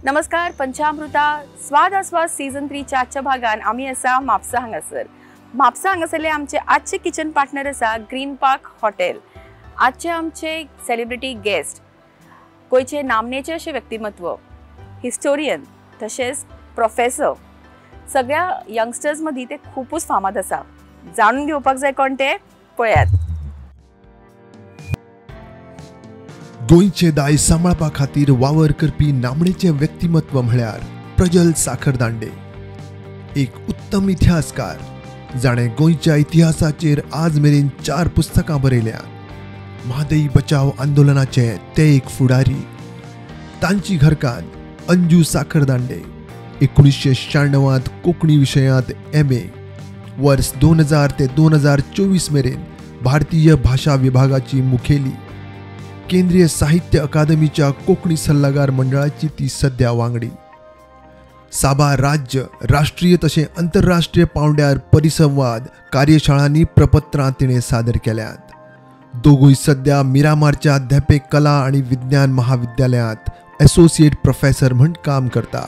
नमस्कार पंचामृता स्वाद आस्वाद सीझन 3 च्या आजच्या भागान आम्ही आसा म्हापसा हांगासर. म्हापसा हांगासरले आमचे आजचे किचन पार्टनर आसा ग्रीन पार्क हॉटेल. आजचे आमचे सेलिब्रिटी गेस्ट गोयचे नामनेचे असे व्यक्तिमत्व, हिस्टोरियन तसेच प्रोफेसर. सगळ्या यंगस्टर्स मदीं ते खूपच फामाद आसा. जाणून घेवपाक जाय कोण ते पळयात. गोंयचे दाय सांबाळपा खातीर वावर करपी नामनेचे व्यक्तिमत्व म्हळ्यार प्रजल साखरदांडे. एक उत्तम इतिहासकार जाणे गोंयच्या इतिहासाचेर आज मेरेन 4 पुस्तकां बरयल्यात. म्हादई बचाव आंदोलनाचे ते एक फुडारी. तांची घरकान्न अंजू साखरदांडे 1996 कोंकणी विशयांत MA, वर्स 2000 ते 2024 मेरेन भारतीय भाषा विभागाची मुखेली. केंद्रीय साहित्य अकादमीच्या कोंकणी सल्लागार मंडळाची ती सध्या वांगडी. साबा राज्य, राष्ट्रीय तशें आंतरराष्ट्रीय पांवड्यार परिसंवाद कार्यशाळांनी प्रपत्रां तिणें सादर केल्यात. दोगूय सध्या मिरामारच्या धेपे कला आनी विज्ञान महाविद्यालयांत एसोसिएट प्रोफेसर म्हूण काम करता.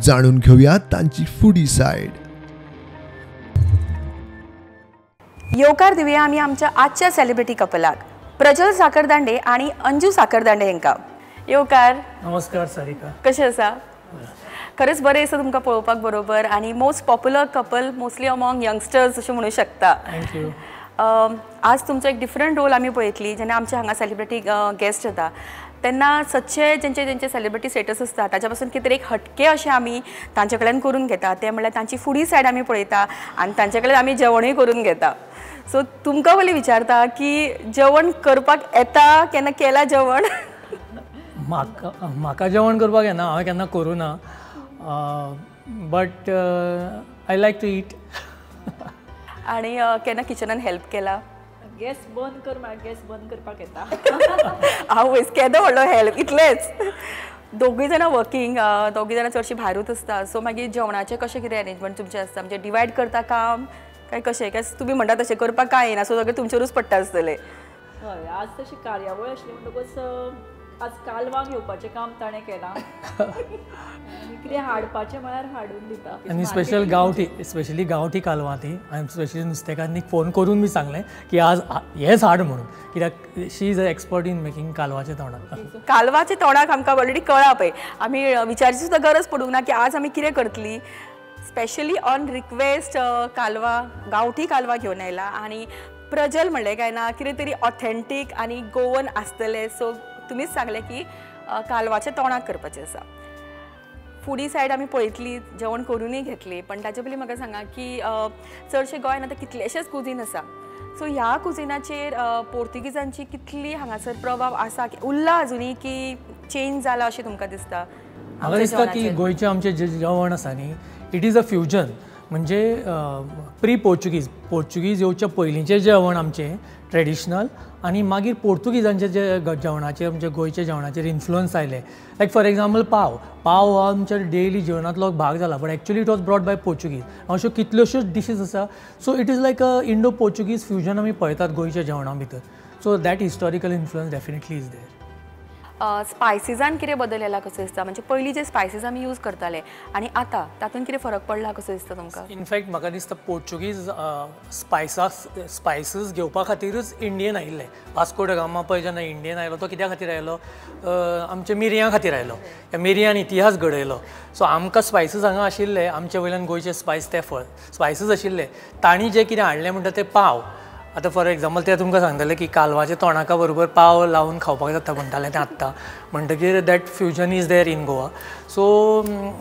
जाणून घेवया तांची फुडी सायड. येवकार दिवया आमी आमच्या आजच्या सेलिब्रिटी कपलाक, प्रजल साखरदांडे आणि अंजू साखरदांडे यांका. येवकार. नमस्कार सारिका. कशें आसा? खरेंच बरें दिसता तुमकां पळोवपाक बरोबर आनी most popular couple mostly among youngsters अशें म्हणूं शकता. थँक्यू. आज तुमचो एक डिफरंट रोल आमी पळयतली. जेन्ना आमचे हांगा सेलिब्रिटी गेस्ट येता तेन्ना सदचे जेंचे सेलिब्रिटी स्टेटस आसता ताच्या पासून कितें तरी एक हटके अशें आमी तांचे कडल्यान करून घेता. ते म्हणल्यार तांची फुडी सायड आमी पळयता आनी तांचे कडल्यान आमी जेवणूय करून घेता. सो तुमकां पयलीं विचारता की जेवण करपाक येता, केन्ना केलां जेवण? म्हाका जेवण करपाक येना, हांवें केन्ना करूं ना, but I like to eat. आनी केन्ना किचनान हेल्प केला? गॅस बंद कर, म्हाका गॅस बंद करपाक येता. आवयस केदो व्हडलो हेल्प. इतलेंच. दोगूय जाणां वर्कींग, दोगूय जाणां चडशीं भायरूच आसता. सो मागीर जेवणाचें कशें कितें अरेंजमेंट तुमचें आसता? म्हणजे डिवायड करता काम काय कशें? काय तुमी म्हणटा तशें करपाक कांय येना सो सगळें तुमचेरूच पडटा आसतलें? हय, आज तशी कार्यावळ आसली म्हणटकच आज कालवां घेवपाचें काम ताणें केलां आनी कितें हाडपाचें म्हळ्यार हाडून दिता. आनी स्पेशली गांवठी कालवां ती हांवें स्पेशली नुस्तेकारांनी फोन करून बी सांगलें की आज हेंच हाड म्हणून, कित्याक she is a expert in making कालवाचे तोंडाक. कालवाचे तोंडाक आमकां ऑलरेडी कळ्ळा पळय. आमी विचारची सुद्दां गरज पडूंक ना की आज आमी कितें करतली. स्पेशली ऑन रिक्वेस्ट कालवा, गांवठी कालवा घेवन आयला. आनी प्रजल म्हणलें काय ना, कितें तरी ऑथेंटीक आनी गोवन आसतलें. सो तुमीच सांगलें की कालवाच्या तोंडाक करपाचें आसा. फुडी सायड आमी पळयतली, जेवण करूनय घेतली. पण ताचे पयलीं म्हाका सांगा की चडशे गोंयांत आतां कितलेशेच कुझीन आसा. सो ह्या कुझिनाचेर पोर्तुगीजांची कितली हांगासर प्रभाव आसा, उरला अजुनी की चेंज जाला अशें तुमकां दिसता? म्हाका दिसता की गोंयचें आमचें जें जेवण आसा न्ही, इट इज अ फ्युजन. म्हणजे प्री पोर्चुगीज येवच्या पयलींचें जेवण आमचें ट्रेडिशनल आनी मागीर पोर्तुगीजांचें जे जेवणाचेर आमच्या गोंयच्या जेवणाचेर इन्फ्लुअन्स आयले. लायक फॉर एग्जाम्पल पाव हो आमच्या डेली जेवणांतलो भाग जाला, but actually it was brought by Portuguese. अश्यो कितल्योश्योच डिशीज आसा. So it is like a Indo Portuguese fusion आमी पळयतात गोंयच्या जेवणा भितर. So that historical influence definitely is there. स्पायसिजान कितें बदल येला कसो दिसता? म्हणजे पयलीं जे स्पायसीस आमी यूज करताले आनी आतां तातूंत कितें फरक पडला कसो दिसता तुमकां? इनफॅक्ट म्हाका दिसता पोर्चुगीज स्पायसीस घेवपा खातीरच इंडियन आयिल्ले. वास्को ड गामा पळय जेन्ना इंडियन आयलो तो कित्या खातीर आयलो? आमच्या मिरयां खातीर आयलो. ह्या मिरयान इतिहास घडयलो. सो आमकां स्पायसीस हांगा आशिल्ले, आमचे वयल्यान गोंयचे स्पायसीस आशिल्ले. तांणी जें कितें हाडलें म्हणटा तें पाव. आतां फॉर एग्जाम्पल ते तुमकां सांगताले की कालवाच्या तोंडाका बरोबर पाव लावन खावपाक जाता म्हणटाले तें आत्तां. म्हणटकीर that fusion is there in Goa. So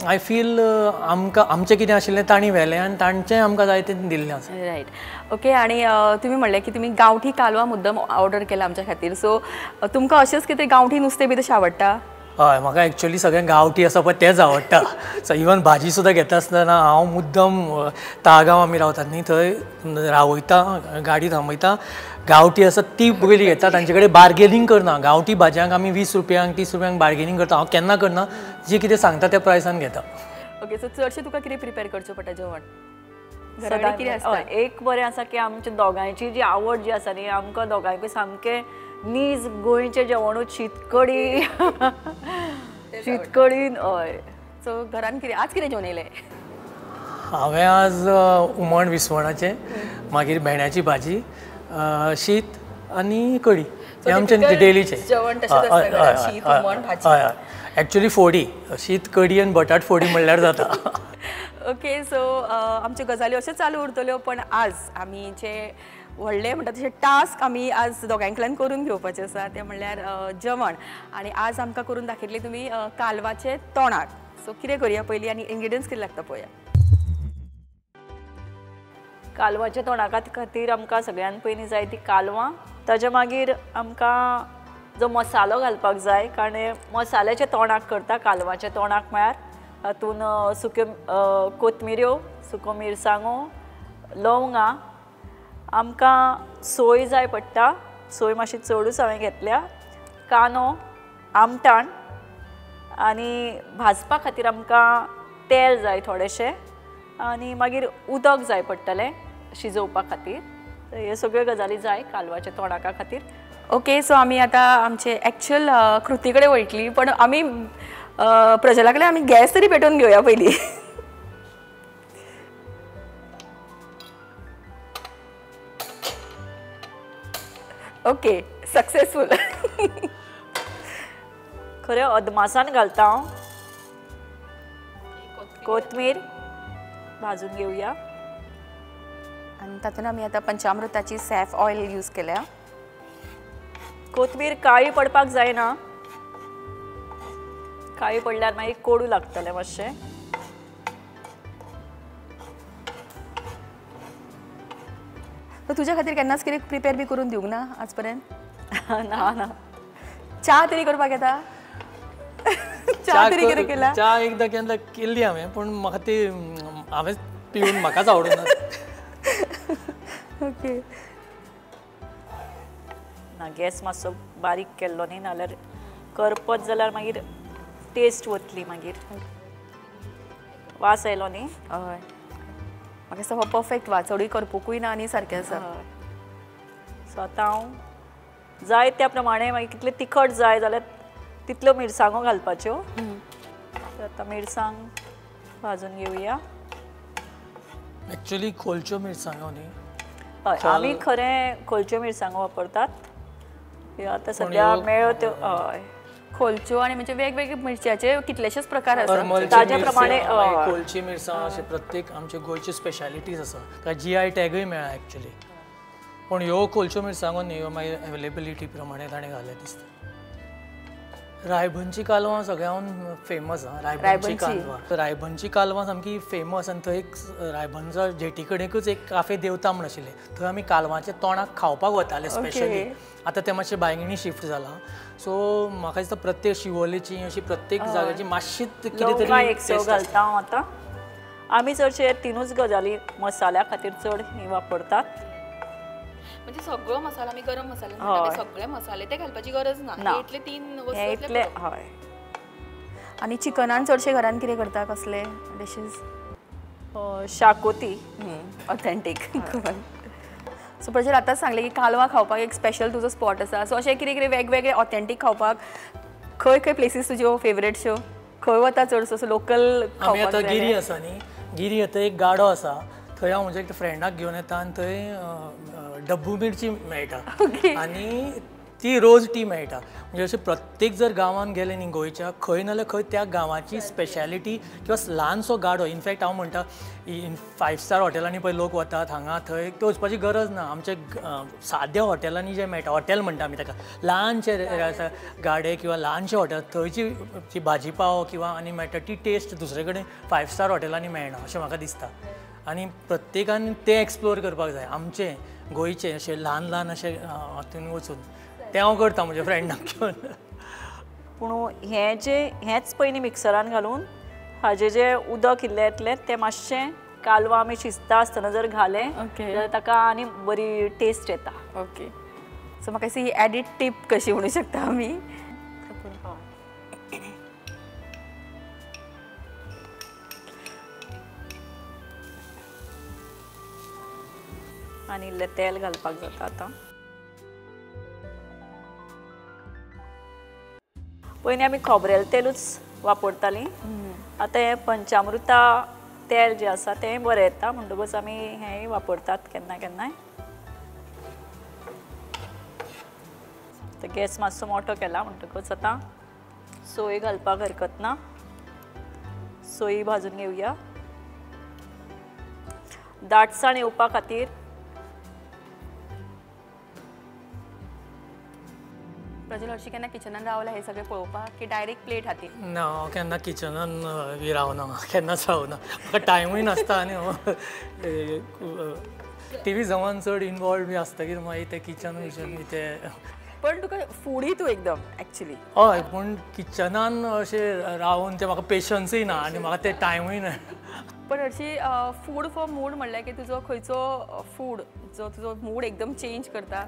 I feel आमकां आमचें कितें आशिल्लें तांणी व्हेलें आनी तांचें आमकां जाय तें दिल्लें आसा. रायट. ओके. आनी तुमी म्हणलें की तुमी गांवठी कालवा मुद्दम ऑर्डर केला आमच्या खातीर. सो तुमकां अशेंच कितें गांवठी नुस्तें बी तशें आवडटा? हय, म्हाका एक्चुअली सगळें गांवठी आसा पळय तेंच आवडटा. सो इवन भाजी सुद्दां घेता आसतना हांव मुद्दम ताळगांव आमी रावतात न्ही, थंय रावयता, गाडी थांबयता, गांवठी आसा ती पयलीं घेता. तांचे कडेन बार्गेनींग करना. गांवठी भाजयांक आमी 20 रुपयांक 30 रुपयांक बार्गेनींग करता. हांव केन्ना करना, जी कितें सांगता त्या प्रायसान घेता. ओके. सो चडशें तुका कितें प्रिपेर करचें पडटा जेवण? एक बरें आसा की आमच्या दोगांयची जी आवड जी आसा न्ही, आमकां दोगांयकूय सामकें नीज गोंयचें जेवणूच शीत कडी शीत कढीन हय. सो घरान कितें आज कितें जेवन येयलें? हांवें आज हुमण विसवणाचें, मागीर भेंड्याची भाजी, शीत आनी कडी. हे आमचें डेलीचें जेवण तशेंच आसता घरांत, शीत, हुमण, भाजी. हय हय. एक्चुअली फोडी, शीत कडी आनी बटाट फोडी म्हणल्यार जाता. ओके, सो आमच्यो गजाली अश्यो चालू उरतल्यो, पण आज आमी जे व्हडले म्हणटा तशें टास्क आमी आज दोगांयकडल्यान करून घेवपाचें आसा तें म्हणल्यार जेवण. आनी आज आमकां करून दाखयतले तुमी कालवाचे तोणाक. सो कितें करया पयलीं आनी इंग्रिडियंट्स कितें लागता पळोवया. कालवाच्या तोणाका खातीर आमकां सगळ्यान पयलीं जाय ती कालवां. ताच्या मागीर आमकां जो मसालो घालपाक जाय, कारण मसाल्याचे तोणाक करता. कालवाचे तोणाक म्हळ्यार हातून सुक्यो कोथमिऱ्यो, सुको मिरसांगो, लवंगां, आमकां सोय जाय पडटा. सोय मातशी चडूच हांवें घेतल्या. कांदो, आमटाण आनी भाजपा खातीर आमकां तेल जाय थोडेशें, आनी मागीर उदक जाय पडटलें शिजोवपा खातीर. हे सगळ्यो गजाली जाय कालवाच्या तोणाका खातीर. ओके, सो आमी आतां आमचे एक्चुअल कृती कडेन वयतली, पण आमी प्रजला कडल्यान आमी गॅस तरी पेटोवन घेवया पयलीं. Okay, successful. खरें अदमासान घालता हांव. कोथमीर भाजून घेवया. आनी तातूंत आमी आतां पंचामृताची सॅफ ऑयल यूज केल्या. कोथमीर काळी पडपाक जायना. काळी पडल्यार मागीर कोडू लागतलें मातशें. सो तुज्या खातीर केन्नाच कितें प्रिपेर बी करून दिवंक ना आज पर्यंत? ना ना. च्या तरी करपाक येता? च्या तरी कितें केला? च्या एकदां केन्ना केल्ली हांवें, पूण म्हाका ती हांवें पिवन म्हाकाच आवडना. ओके. ना, गॅस मातसो बारीक केल्लो न्ही, नाल्यार करपत जाल्यार मागीर टेस्ट वतली. मागीर वास येयलो न्ही. हय, म्हाका दिसता हो परफेक्ट वा. चडूय करपुकूय ना आनी सारकें आसा. सो आतां हांव जाय त्या प्रमाणे मागीर कितले तिखट जाय जाल्यार तितल्यो मिरसांगो घालपाच्यो. आतां मिरसांग भाजून घेवया. एक्चुअली खोलच्यो मिरसांगो न्ही. हय, आमी खरें खोलच्यो मिरसांगो वापरतात. आतां सद्या मेळ्यो त्यो. हय, खोलच्यो आनी म्हणजे वेगवेगळे मिरच्याचे कितलेशेच प्रकार आसात. हरमलची ताज्या मिरसांग, प्रमाणे, खोलची मिरसांग, अशे प्रत्येक आमचे गोंयची स्पेशालिटीज आसा. ताका GI टॅगूय मेळ्ळा एक्चुअली. पूण ह्यो खोलच्यो मिरसांगो न्ही, ह्यो मागीर अवेलेबिलिटी प्रमाणे ताणें घाले दिसता. रायबंदची कालवां सगळ्यान फेमस आहा. रायबंदची कालवां, रायबंदची कालवां सामकी फेमस. आनी थंय एक रायबंदच्या जेटी कडेकूच एक काफे देवता म्हण आशिल्लें. थंय आमी कालवांचे तोणाक खावपाक वताले स्पेशली. आतां तें मातशें बायगिणी शिफ्ट जालां. सो म्हाका दिसता प्रत्येक शिवोलेची अशी प्रत्येक जाग्याची मातशी कितें तरी एक सो घालता हांव आतां. आमी चडशे तीनूच गजाली मसाल्या खातीर चड ही वापरतात. म्हणजे सगळो मसाला आमी गरम मसाला म्हणटा सगळे मसाले ते घालपाची गरज ना. इतले तीन वस्तू इतले. हय. आनी चिकनान चडशे घरान कितें करता, कसले डिशीज? शाकोती. ऑथेंटीक. सो प्रजल आतांच सांगलें की कालवां खावपाक एक स्पेशल तुजो स्पॉट आसा. सो अशें कितें कितें वेगवेगळे ऑथेंटीक खावपाक खंय खंय प्लेसीस तुज्यो फेवरेटश्यो? खंय वता चडसो असो लोकल आमी आतां गिरी आसा न्ही. गिरी आतां एक गाडो आसा. थंय हांव म्हज्या फ्रेंडाक घेवन येता आनी थंय डब्बू मिरची मेळटा आनी ती रोज टी मेळटा. म्हणजे अशें प्रत्येक जर गांवांत गेले न्ही गोंयच्या, खंय नाल्यार खंय त्या गांवाची स्पेशालिटी किंवा ल्हानसो गाडो. इनफॅक्ट हांव म्हणटा 5 स्टार हॉटेलांनी पळय लोक वतात हांगा थंय ते वचपाची गरज ना. आमचे साद्या हॉटेलांनी जे मेळटा, हॉटेल म्हणटा आमी ताका, ल्हानशे गाडे किंवा ल्हानशे हॉटेल, थंयची भाजी पाव किंवा आनी मेळटा ती टेस्ट दुसरे कडेन 5 स्टार हॉटेलांनी मेळना अशें म्हाका दिसता. आनी प्रत्येकान तें एक्सप्लोर करपाक जाय. आमचे गोंयचे अशे ल्हान ल्हान अशे हातून वचून तें हांव करता म्हज्या फ्रेंडाक घेवन. पूण हेंच पयलीं मिक्सरान घालून हाजें जें उदक इल्लें येतलें तें मातशें कालवां आमी शिजता आसतना जर घालें जाल्यार ताका आनी बरी टेस्ट येता. ओके. सो म्हाका दिसता ही एडीड टीप कशी म्हणूं शकता आमी. आनी इल्लें तेल घालपाक जाता आतां. पयलीं आमी खोबरेल तेलूच वापरतालीं आतां हें पंचामृता तेल जें आसा तें बरें येता म्हणटकूच आमी हेंय वापरतात केन्ना केन्नाय. गॅस मातसो मोठो केला म्हणटकूच आतां सोय घालपाक हरकत ना. सोयी भाजून घेवया. दाटसाण येवपा खातीर प्रज्वल हरशीं केन्ना किचनान रावला हे सगळें पळोवपाक की डायरेक्ट प्लेट हातीन? ना हांव केन्ना किचनान बी रावना, केन्नाच रावना. म्हाका टायमूय नासता आनी टी व्ही जवान चड इनवॉल्व बी आसतकीर मागीर तें किचन विचन बी तें. पण तुका फूडी तूं एकदम एक्चुअली. हय पूण किचनान अशें रावून तें म्हाका पेशन्सूय ना आनी म्हाका तें टायमूय ना. पण हरशीं फूड फॉर मूड म्हणल्यार की तुजो खंयचो फूड जो तुजो मूड एकदम चेंज करता?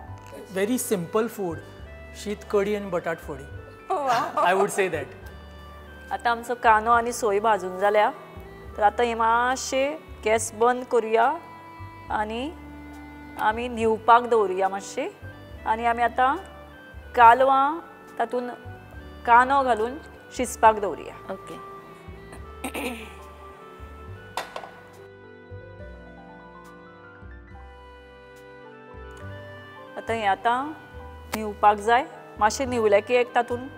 व्हेरी सिंपल फूड, शीत कडी आनी बटाट फोडी. I would say that. आतां आमचो कांदो आनी सोय भाजून जाल्या तर आतां हे मातशे गॅस बंद करुया आनी आमी न्हिवपाक दवरुया मातशे. आनी आमी आतां कालवां तातूंत कांदो घालून शिजपाक दवरुया. ओके. आतां हें आतां न्हिवपाक जाय. मातशें न्हिवलें की एक तातूंत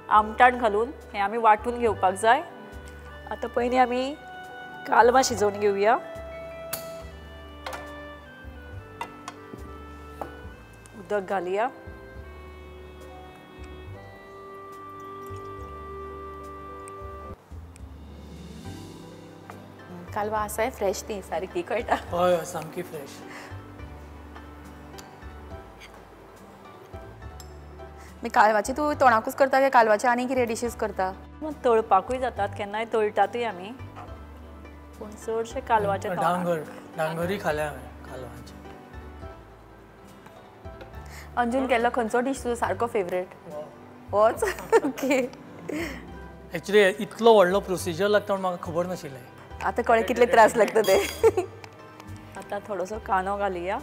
आमटाण घालून हें आमी वांटून घेवपाक जाय. आतां पयलीं आमी कालवां शिजोवन घेवया. उदक घालया. कालवा आसाय फ्रेश ती सारकी कळटा. हय हय सामकी फ्रेश. मी कालवाची तूं तोणाकूच करता काय कालवाचे आनी कितें डिशीज करता? तळपाकूय जातात केन्नाय तळटातूय आमी पूण चडशे कालवाचे डांगरूय खाल्या हांवें कालवांचे. अंजून केल्लो खंयचो डिश तुजो सारको फेवरेट? होच? ओके. एक्चुली इतलो व्हडलो प्रोसिजर लागता म्हण म्हाका खबर नाशिल्लें. आतां कळ्ळें कितले त्रास लागता ते. आतां थोडोसो कांदो घालया.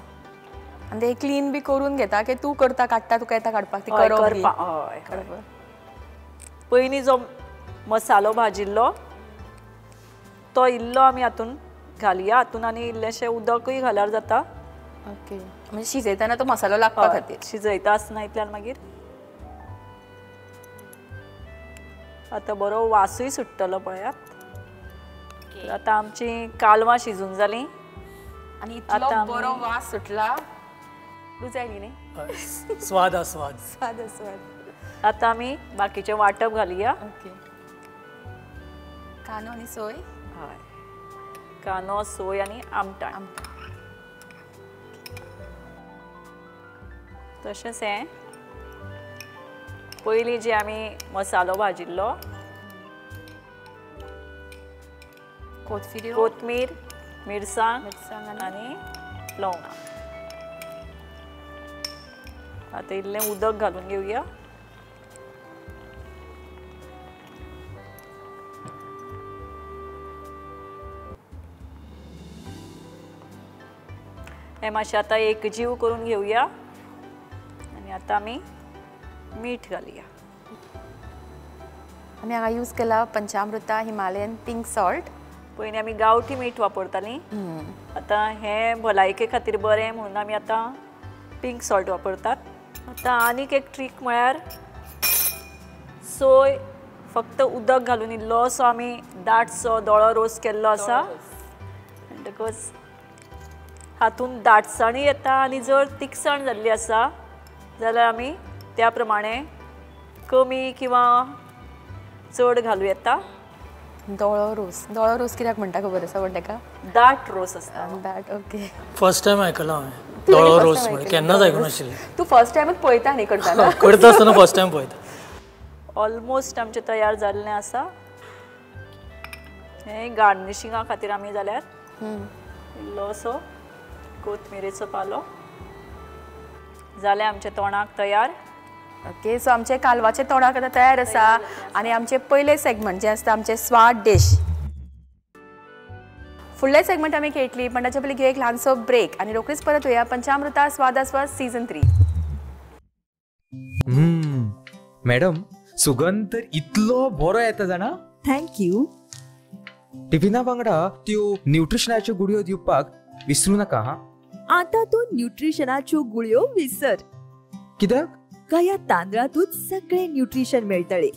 आनी ते क्लीन बी करून घेता की तूं करता काडटा तुका येता काडपाक ती करप? हय. पयलीं जो मसालो भाजिल्लो तो इल्लो आमी हातूंत घालया. हातूंत आनी इल्लेशें उदकूय घाल्यार जाता. ओके. म्हणजे शिजयतना तो मसालो लागपा खातीर? शिजयता आसतना इतल्यान मागीर आतां बरो वासूय सुट्टलो पळयात. आतां आमची कालवां शिजून जालीं आनी इतलो बरो वास सुटला. रुचायली न्ही? स्वाद स्वाद. स्वाद स्वाद. आतां आमी बाकीचें वांटप घालया. ओके. कांदो आनी सोय? हय. कांदो सोय आनी आमटाण. तशेंच हें पयलीं जे आमी मसालो भाजिल्लो कोथमीर, मिरसांग आनी लवंगां. आतां इल्लें उदक घालून घेवया. हें मातशें आतां एकजीव करून घेवया आनी आतां आमी मीठ घालया. आमी हांगा यूज केला पंचामृता हिमालयन पिंक सॉल्ट. पयलीं आमी गांवठी मीठ वापरतालीं. आतां हें भलायके खातीर बरें म्हणून आमी आतां पिंक सॉल्ट वापरतात. आतां आनीक एक ट्रीक म्हळ्यार सोय फक्त उदक घालून इल्लोसो आमी दाटसो दोळो रोस केल्लो आसा म्हणटकच हातूंत दाटसाणूय येता आनी जर तिखसाण जाल्ली आसा जाल्यार आमी त्या प्रमाणे कमी किंवा चड घालूं येता. दोळो रोस कित्याक म्हणटा खबर आसा पण ताका? दाट रोस आसता. दाट. ओके. फर्स्ट टायम आयकलो हांवें दोळो रोस म्हणजे. केन्नाच आयकूंक नाशिल्लें. तूं फर्स्ट टायमूच पळयता न्ही करतना? करता आसतना फर्स्ट टायम पळयता. ऑलमोस्ट आमचें तयार जाल्लें आसा. हें गार्निशिंगा खातीर आमी जाल्यार इल्लोसो कोथमिरेचो पालो. जालें आमचें तोंडाक तयार. ओके. सो आमचे कालवाचे तोंडाक आतां तयार आसा आनी आमचे पयले सेगमेंट जे आसता आमचे स्वाद डिश. फुडले सेगमेंट आमी खेळटली पण ताचे पयलीं घेवया एक ल्हानसो ब्रेक आनी रोखडीच परत येया पंचामृता स्वाद सीझन 3. मॅडम सुगंध तर इतलो बरो येता जाणा. थँक्यू. टिफिना वांगडा त्यो न्यूट्रिशनाच्यो गुडयो दिवपाक विसरू नाका हा. आता तू न्यूट्रिशनाच्यो गुळयो विसर. कित्याक? का या तांदळातूच सगळे न्यूट्रिशन मेळटले.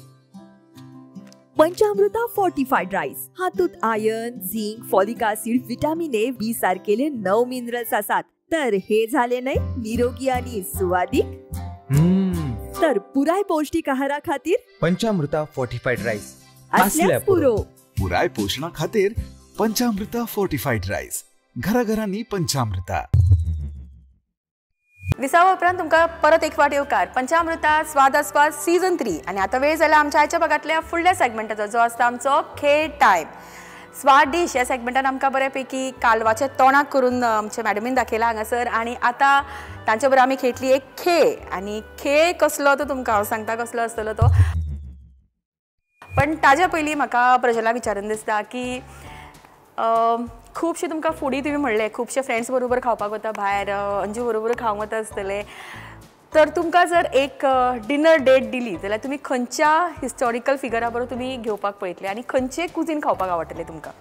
पंचामृता फोर्टिफाईड राईस हातूंत iron, zinc, folic acid, vitamin A, B सारकेले 9 मिनरल्स आसात. तर हे झाले नाही निरोगी आणि सुवादिक. तर पुराय पौष्टिक आहारा खातीर पंचामृता फोर्टिफाईड राईस असल्यास पुरो. पुराय पोषणा खातीर पंचामृता फोर्टिफाईड राईस. घराघरांनी पंचामृता. विसावा उपरांत तुमकां परत एक फावट येवकार पंचामृता स्वादास्वाद सीझन 3. आनी आतां वेळ जाला आमच्या आयच्या भागांतल्या फुडल्या सेगमेंटाचो जो आसता आमचो खेळ टायम. स्वाद डिश ह्या सेगमेंटान आमकां बऱ्यापैकी कालवाचे तोंडाक करून आमच्या मॅडमीन दाखयला हांगासर. आनी आतां तांचे बरोबर आमी खेळटली एक खेळ. आनी खेळ कसलो तो तुमकां हांव सांगता कसलो आसतलो तो. पण ताज्या पयलीं म्हाका प्रजला विचारून दिसता की खुबशे तुमकां फुडी तुमी म्हणले खुबशे फ्रेंड्स बरोबर खावपाक वता भायर, अंजू बरोबर खावंक वता आसतले. तर तुमकां जर एक डिनर डेट दिली जाल्यार तुमी खंयच्या हिस्टॉरिकल फिगरा बरोबर तुमी घेवपाक पळयतले आनी खंयचे कुझीन खावपाक आवडटले तुमकां?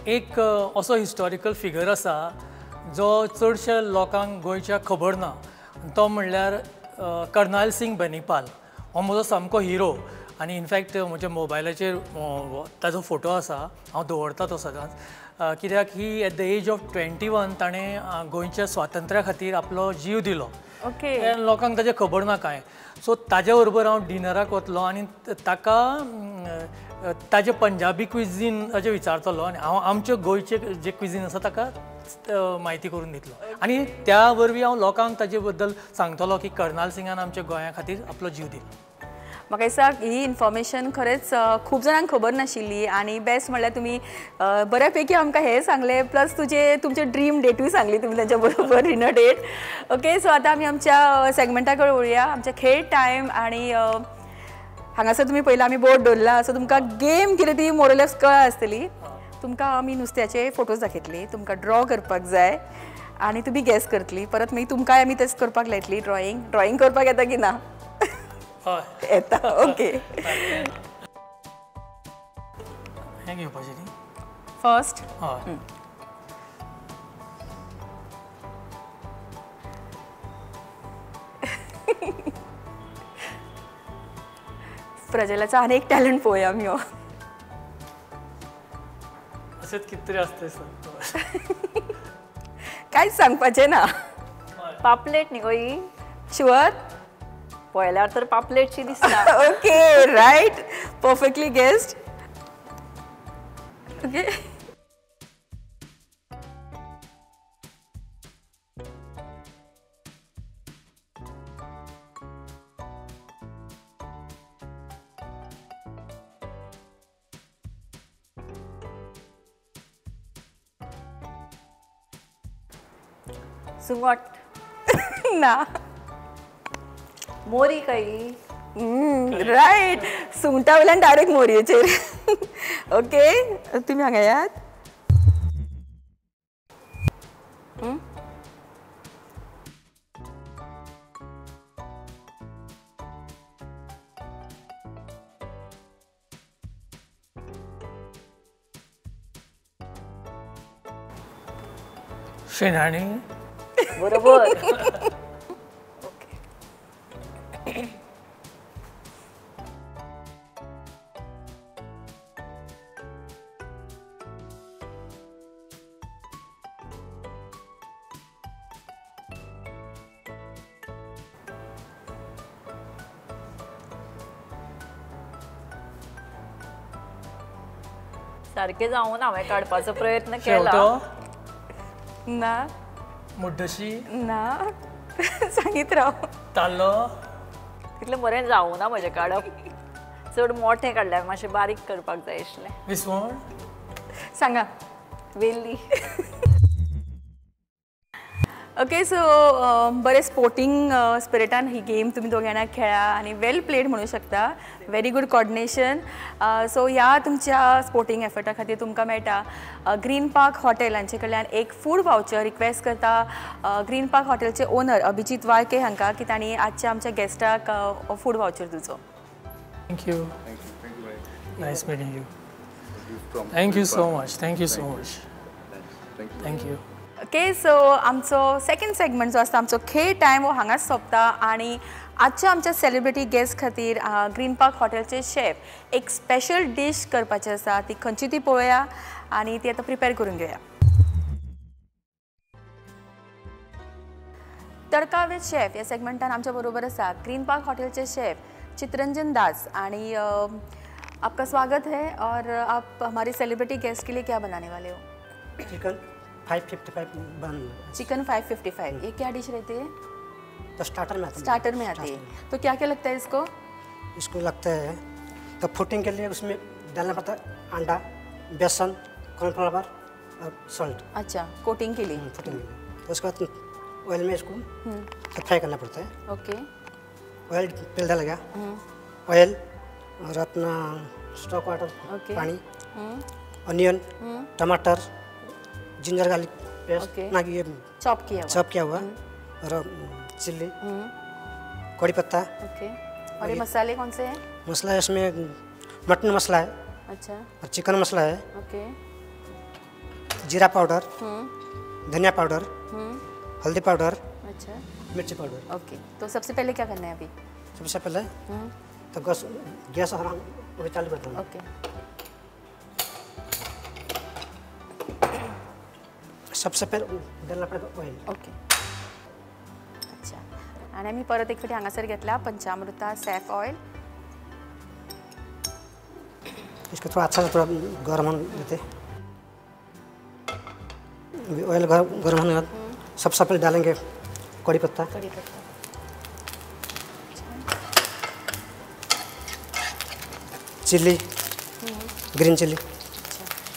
एक असो हिस्टॉरिकल फिगर आसा जो चडशा लोकांक गोंयच्या खबर ना. तो म्हणल्यार कर्नाल सिंग बेनीपाल. हो म्हजो सामको हिरो. आनी इनफॅक्ट म्हज्या मोबायलाचेर ताजो फोटो आसा. हांव दवरता तो सदांच. कित्याक ही एट द एज ऑफ 21 ताणें गोंयच्या स्वातंत्र्या खातीर आपलो जीव दिलो. ओके. लोकांक ताजें खबर ना कांय. सो ताज्या बरोबर हांव डिनराक वतलो आनी ताका ताजें पंजाबी क्विझीन अशें विचारतलो आनी हांव आमचे गोंयचे जे क्विझीन आसा ताका म्हायती करून दितलो. आनी त्या वरवीं हांव लोकांक ताजे बद्दल सांगतलो की कर्नाल सिंगान आमच्या गोंया खातीर आपलो जीव दिलो. म्हाका दिसता ही इन्फॉर्मेशन खरेंच खूब जाणांक खबर नाशिल्ली आनी बेस्ट म्हणल्यार तुमी बऱ्यापैकी आमकां हें सांगलें प्लस तुमचे ड्रीम डेटूय सांगली तुमी ताच्या बरोबर डिनर डेट. ओके. सो आतां आमी आमच्या सेगमेंटा कडेन वळुया आमच्या खेळ टायम. आनी हांगासर तुमी पयला आमी बोर्ड दवरला. सो तुमकां गेम कितें ती मोरलेस कळ्ळा आसतली. तुमकां आमी नुस्त्याचे फोटोज दाखयतली. तुमकां ड्रॉ करपाक जाय आनी तुमी गॅस करतली. परत मागीर तुमकांय आमी तेच करपाक लायतली. ड्रॉइंग करपाक येता की ना? येता. ओके. हें घेवपाचें न्ही फर्स्ट. हय. प्रजलाचा आनी एक टॅलंट पळोवया आमी हो. अशेंच कितें तरी आसता दिसता. कांयच सांगपाचें ना. पापलेट न्ही गो ही. शुअर? पळयल्यार तर पापलेटची दिसता. Okay. Right. Perfectly guessed. Okay. सुंगट. ना. मोरी काही. रायट. सुंगटा वयल्यान डायरेक्ट मोरयेचेर. ओके. तुमी हांगा यात. शेणाणी. बरोबर. सारकें जावून हांवें काडपाचो प्रयत्न केला. ना. मुड्डशी. ना. सांगीत राव. ताल्लो. तितलें बरें जावना म्हजें काडप. चड मोठें काडल्यार मातशें बारीक करपाक जाय आशिल्लें. विसवण. सांगा. वेल्ली. ओके सो बरे स्पोर्टिंग स्पिरिटान ही गेम तुम्ही दोघ जाणां खेळा आणि वेल प्लेड म्हणू शकता. Very good coordination. सो ह्या तुमच्या स्पोर्टिंग एफर्टा खातीर तुमकां मेळटा ग्रीन पार्क हॉटेल हांचे कडल्यान एक फूड वाउचर. रिक्वेस्ट करता ग्रीन पार्क हॉटेलचे ओनर अभिजीत वाळके हांकां की तांणी आजच्या आमच्या गेस्टाक फूड वाउचर दिवचो. Thank you. Nice meeting you. Thank you so much. Thank you so much. Thank you. Okay so आमचो सेकंड सेगमेंट जो आसता आमचो खेळ टायम हो हांगाच सोंपता आणि आजच्या आमच्या सेलिब्रिटी गेस्ट खातीर ग्रीन पार्क हॉटेलचे शेफ एक स्पेशल डीश करपाची आसा. ती खंयची ती पळोवया आणि ती आतां प्रिपेर करून घेवया. तडका विथ शेफ ह्या सेगमेंटान आमच्या बरोबर आसा ग्रीन पार्क हॉटेलचे शेफ चितरंजन दास आणि आपका स्वागत है. और आप हमारे सेलिब्रिटी गेस्ट के लिए क्या बनाने वाले हो? चिकन 555 बन. चिकन 555 ये क्या डिश रहती है? तो स्टार्टर में आती है. स्टार्टर में आती है. तो क्या क्या लगता है इसको? इसको लगता है तो फूटिंग के लिए उसमें डालना पड़ता है अंडा, बेसन, कॉर्नफ्लावर और सॉल्ट. अच्छा, कोटिंग के लिए. फूटिंग के लिए. तो उसके बाद ऑयल में इसको फ्राई करना पड़ता है. ओके. ऑयल तेल डालेगा, ऑयल और अपना स्टॉक वाटर, पानी, ऑनियन, टमाटर, जिंजर गार्लिक पेस्ट ना कि ये चॉप किया हुआ और चिल्ली, कड़ी पत्ता. ओके. और ये मसाले कौन से हैं? मसाला इसमें मटन मसाला है. अच्छा. और चिकन मसाला है. ओके. जीरा पाउडर, धनिया पाउडर, हल्दी पाउडर, अच्छा, मिर्ची पाउडर. ओके. तो सबसे पहले क्या करना है अभी? सबसे पहले तो गैस हम चालू करते हैं. ओके. सबसे पहले डालना पड़ेगा ऑयल. ओके. अच्छा. आणि आम्ही परत एक फाटी हांगासर घेतला पंचामृता सैफ ऑयल. इसको थोड़ा अच्छा से थोड़ा गर्म होने देते. ऑयल गर्म होने के बाद सबसे पहले डालेंगे कड़ी पत्ता. Chilli, green chilli.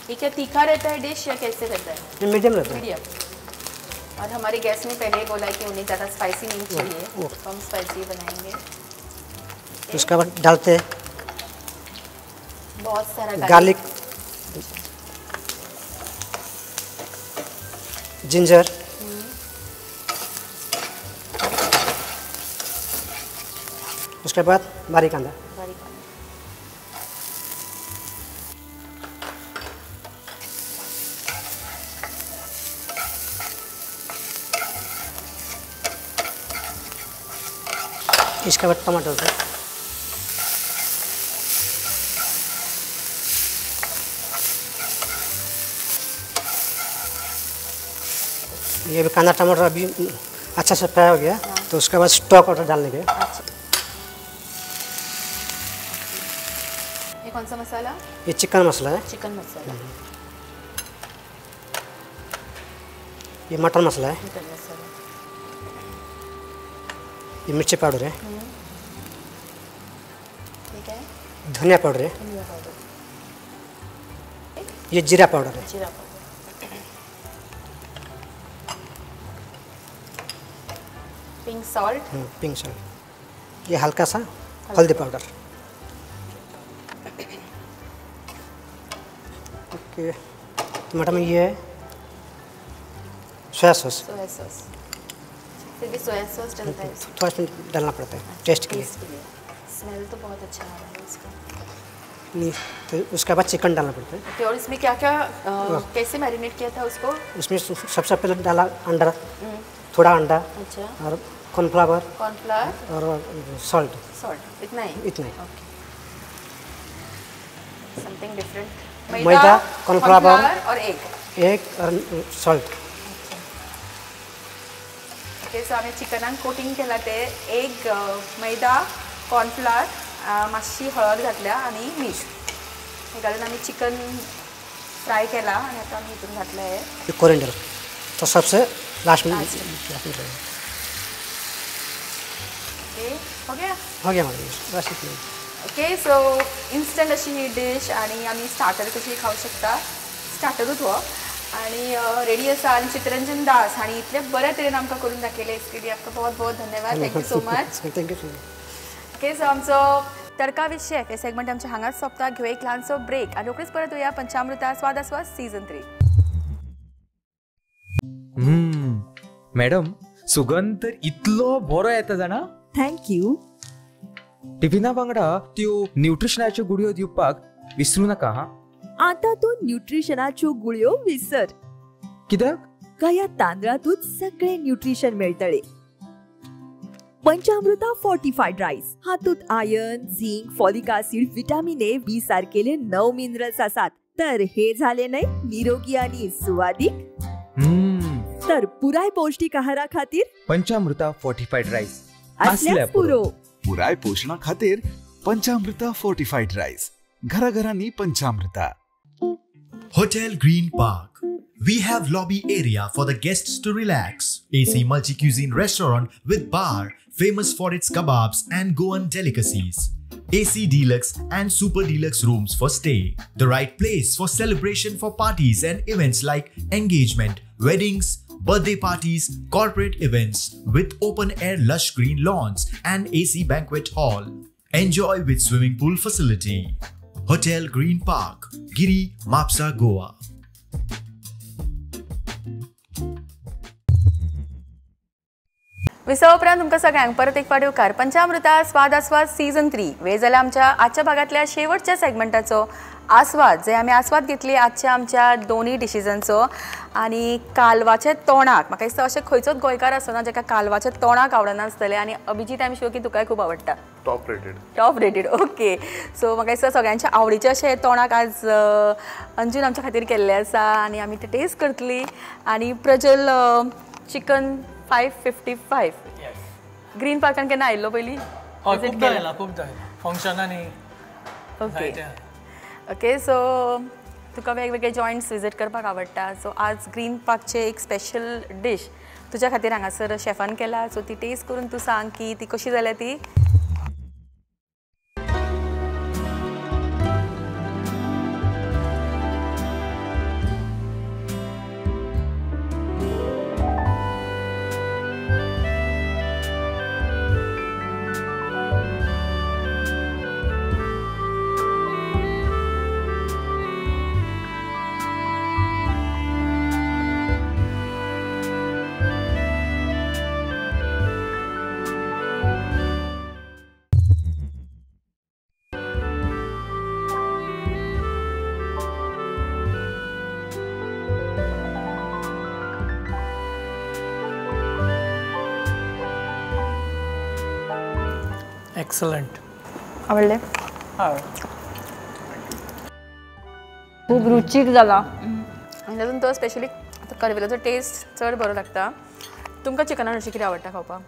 ये क्या तीखा रहता है डिश या कैसे रहता है? ये मीडियम रहता है. मीडियम. और हमारे गेस्ट ने पहले ही बोला कि उन्हें ज़्यादा स्पाइसी नहीं चाहिए, तो हम स्पाइसी बनाएंगे. उसके बाद डालते हैं बहुत सारा गार्लिक, जिंजर, उसके बाद बारीक कांदा. इसके बाद टमाटर होता है. ये भी कांदा टमाटर अभी अच्छा से फ्राई हो गया. तो उसके बाद स्टॉक वाटर डालने के. ये कौन सा मसाला? ये चिकन मसाला है. चिकन मसाला. ये मटन मसाला है. मटन मसाला. ये मिर्ची पाउडर है. ठीक है. धनिया पाउडर है. धनिया पाउडर. ये जीरा पाउडर है. जीरा powder. Pink salt. Pink salt. ये हल्का सा हल्दी पाउडर. ओके. टमाटर में ये है सोया सॉस. Soya sauce. फिर भी सोया सॉस डलता है. थोड़ा इसमें डालना पड़ता है टेस्ट के लिए. स्मेल तो बहुत अच्छा आ रहा है इसका. नहीं तो उसके बाद चिकन डालना पड़ता है. ओके. और इसमें क्या क्या कैसे मैरिनेट किया था उसको? उसमें सबसे पहले डाला अंडा, थोड़ा अंडा. अच्छा. और कॉर्नफ्लावर और सॉल्ट. इतना ही. इतना ही. ओके. Something different. मैदा, कॉर्नफ्लावर और एग और सॉल्ट. ओके. सो आम्ही चिकनान कोटिंग केला ते एग, मैदा, कॉर्नफ्लावर, मातशी हळद घातल्या आणि मीठ हे घालून आम्ही चिकन फ्राय केला आणि आता आम्ही इथून घातलं आहे कोरिएंडर. तो सबसे लास्ट में. ओके. हो गया हमारे बस इतना. ओके. सो इन्स्टंट अशी ही डिश आणि आम्ही स्टार्टर कशी खाऊ शकता. स्टार्टरूच हो. आणि रेडी आसा आनी चित्रंजन दास हांणी इतले बरे तरेन आमकां करून दाखयलें एसटीडी आपका बहुत बहुत धन्यवाद thank you so much thank you so okay so आमचो तडका विथ शेफ हे सेगमेंट आमच्या हांगाच सोंपता घेवया एक ल्हानसो ब्रेक आनी रोखडीच परत येया पंचामृता स्वाद आस्वाद सीझन 3 मॅडम सुगंध तर इतलो बरो येता जाणा थँक्यू. टिफिना वांगडा त्यो न्यूट्रिशनाच्यो गुडयो दिवपाक विसरू नका हा. आता तू न्यूट्रिशनाच्यो गुळयो विसर, कित्याक का ह्या तांदळातूच सगळे न्यूट्रिशन मेळटले. पंचामृता फोर्टिफाईड राईस हातूंत iron, zinc, folic acid, vitamin A, B सारकेले 9 मिनरल्स आसात. तर हे झाले नाही निरोगी आणि सुवादिक. तर पुराय पौष्टिक आहारा खातीर पंचामृता फोर्टिफाईड राईस असल्यास पुरो. पुराय पोषणा खातीर पंचामृता फोर्टिफाईड राईस. घराघरांनी पंचामृता. Hotel Green Park. We have lobby area for the guests to relax. AC multi-cuisine restaurant with bar, famous for its kebabs and Goan delicacies. AC deluxe and super deluxe rooms for stay. The right place for celebration for parties and events like engagement, weddings, birthday parties, corporate events with open air lush green lawns and AC banquet hall. Enjoy with swimming pool facility. Hotel Green Park, Giri, Mapsa, Goa. विसव उपरांत तुमकां सगळ्यांक परत एक फावटी उपकार. पंचामृता स्वाद आस्वाद सीझन 3 वेळ जाल्या आमच्या आजच्या भागातल्या शेवटच्या सेगमेंटाचो आस्वाद जे आमी आस्वाद घेतली आजच्या आमच्या दोन्ही डिशिजांचो. आनी कालवाचे तोंडाक म्हाका दिसता अशें खंयचोच गोंयकार आसना जाका कालवाचे तोंडाक आवडनासतलें. आनी अभिजीत आय एम शुअर की तुकाय खूब आवडटा. Top rated okay. सो म्हाका दिसता सगळ्यांच्या आवडीचे अशें तोंडाक आज अंजून आमच्या खातीर केल्लें आसा आनी आमी ते टेस्ट करतली. आनी प्रजल चिकन 555 ग्रीन पार्कान केन्ना आयिल्लो पयलीं? खूब फंक्शनांनी. Okay okay. सो तुका वेगवेगळे जॉयंट्स विजीट करपाक आवडटा. सो आज ग्रीन पार्कचे एक स्पेशल डिश तुज्या खातीर हांगासर शेफान केला. सो ती टेस्ट करून तूं सांग की ती कशी जाल्या ती. एक्सलंट. आवडले? खूब रुचीक जाला. आनी तातूंत तो स्पेशली करवेलाचो टेस्ट चड बरो लागता. तुमकां चिकनान अशें कितें आवडटा खावपाक?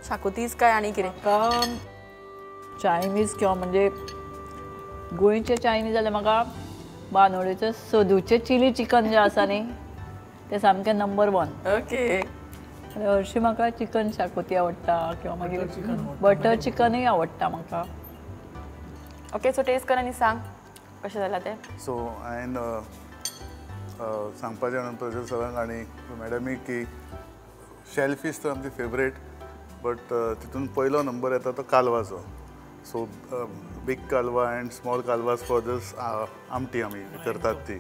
शाकोतीच काय आनी कितें? म्हाका चायनीज किंवा म्हणजे गोंयचें चायनीज जाल्यार म्हाका बांदोडेचें सदूचें चिली चिकन जें आसा न्ही तें सामकें नंबर 1. ओके. हरशीं म्हाका चिकन शाकोती आवडटा किंवा मागीर बटर चिकनूय आवडटा म्हाका. ओके. सो टेस्ट कर आनी सांग कशें जालां तें. सो हांवें सांगपाचें म्हणून प्रजल सरांक आनी मॅडमीक की शेल फीश तर आमची फेवरेट बट तितून पयलो नंबर येता तो कालवाचो. सो बीग कालवा एंड स्मॉल कालवास फॉर दीस आमटी आमी करतात ती.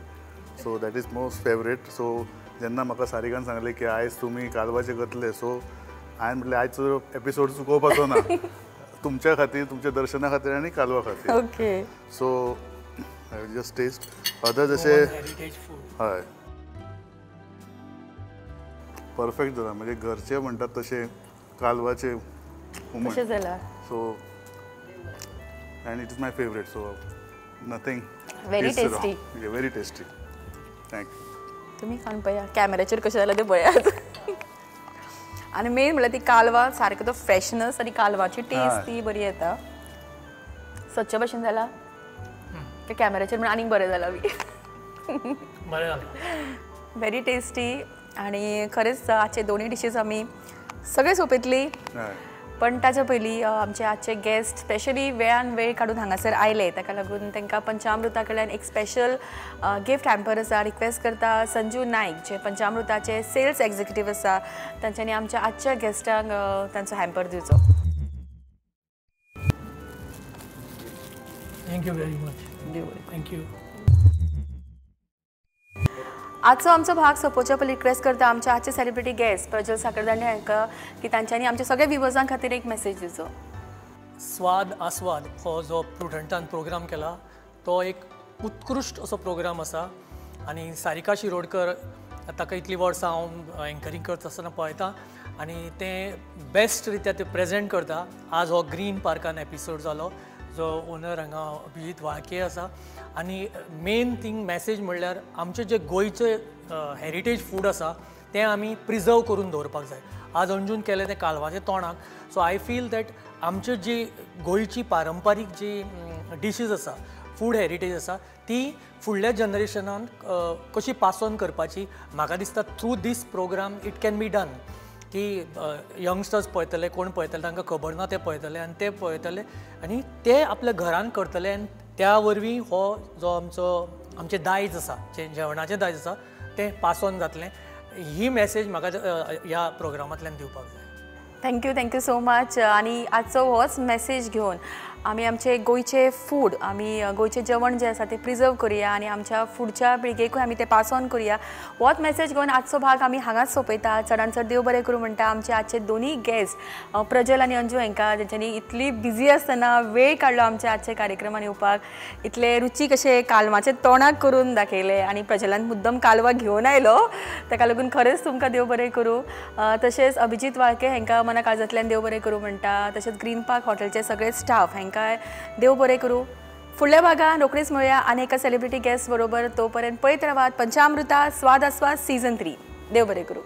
So that is most favourite. So जेन्ना म्हाका सारिकान सांगलें की आयज तुमी कालवाचे करतले सो हांवें म्हटलें आयचो एपिसोड चुकोवपाचो ना तुमच्या खातीर तुमच्या दर्शना खातीर आनी कालवा खातीर. Okay. So I will just taste अदर जशें हय परफेक्ट जाला म्हणजे घरचे म्हणटात तशें कालवाचे हुमण. कशें जाला? So and it is my favourite. So nothing very tasty. Very tasty. Thank you. तुम्ही खाऊन पळया कॅमेऱ्याचेर कशें जालां तें पळयात. आनी मेन म्हणल्यार ती कालवा सारको तो फ्रेशनस आनी कालवाची टेस्ट ती बरी येता. सच्च भशेन जाला ते कॅमेऱ्याचेर म्हणून आनीक बरें जालां बी. बरें जालें. Very tasty. आनी खरेंच आजचे दोन्ही डिशीज आमी सगळे सोंपयतली. पण ताच्या पयलीं आमचे आजचे गेस्ट स्पेशली वेळान वेळ काडून हांगासर आयले, ताका लागून तांकां पंचामृता कडल्यान एक स्पेशल गिफ्ट हॅम्पर आसा. रिक्वेस्ट करता संजू नायक जे पंचामृताचे सेल्स एक्झिक्युटीव आसा, तांच्यांनी आमच्या आजच्या गेस्टांक तांचो हॅम्पर दिवचो. Thank you very much. थँक्यू. आजचो आमचो भाग सोंपोवच्या पयलीं रिक्वेस्ट करता आमच्या आजचे सेलिब्रिटी गेस्ट प्रज्वल साखरदांडे हांकां की तांच्यांनी आमच्या सगळ्या व्ह्युअर्सां खातीर एक मेसेज दिवचो. स्वाद आस्वाद हो जो प्रुडंटान प्रोग्राम केला तो एक उत्कृश्ट असो प्रोग्राम आसा आनी सारिका शिरोडकर ताका इतली वर्सां हांव एंकरींग करता आसतना पळयता आनी तें बेस्ट रित्या ते प्रेजेंट करता. आज हो ग्रीन पार्कान एपिसोड जालो जो ओनर हांगा अभिजीत वाळके आसा आनी मेन थिंग मेसेज म्हणल्यार आमचे जे गोंयचे हेरिटेज फूड आसा तें आमी प्रिजर्व करून दवरपाक जाय. आज अंजून केलें तें कालवाचें तोंडाक. सो आय फील दॅट आमचे जी गोंयची पारंपारीक जी डिशीज आसा फूड हेरिटेज आसा ती फुडल्या जनरेशनान कशी पास ऑन करपाची म्हाका दिसता through this program it can be done की यंगस्टर्स पळयतले कोण पळयतले तांकां खबर ना ते पळयतले आनी ते पळयतले आनी ते आपल्या घरान करतले आनी त्या वरवीं हो जो आमचें दायज आसा जें जेवणाचें दायज आसा तें पास ऑन जातलें. ही मेसेज म्हाका ह्या प्रोग्रामांतल्यान दिवपाक जाय. Thank you so much. आनी आजचो होच मेसेज घेवन आमी आमचे गोंयचे फूड आमी गोंयचें जेवण जें आसा तें प्रिजर्व करुया आनी आमच्या फुडच्या पिळगेकूय आमी तें पास ऑन करुया. होच मेसेज घेवन आजचो भाग आमी हांगाच सोंपयता. चडान चड देव बरें करूं म्हणटा आमचे आजचे दोनूय गेस्ट प्रज्वल आनी अंजू हांकां जेंच्यांनी इतली बिजी आसतना वेळ काडलो आमच्या आजच्या कार्यक्रमान येवपाक. इतले रुचीक अशे कालवाचे तोंडाक करून दाखयले आनी प्रज्वलान मुद्दम कालवा घेवन आयलो ताका लागून खरेंच तुमकां देव बरें करूं. तशेंच अभिजीत वाळके हांकां मना काळजांतल्यान देव बरें करूं म्हणटा. तशेंच ग्रीन पार्क हॉटेलचे सगळे स्टाफ हांकां देव बरें करूं. फुडल्या भागान रोखडीच मेळुया आनी एका सेलिब्रिटी गेस्ट बरोबर. तोपर्यंत पळयत रावात पंचामृता स्वाद आस्वाद सीझन 3. देव बरें करूं.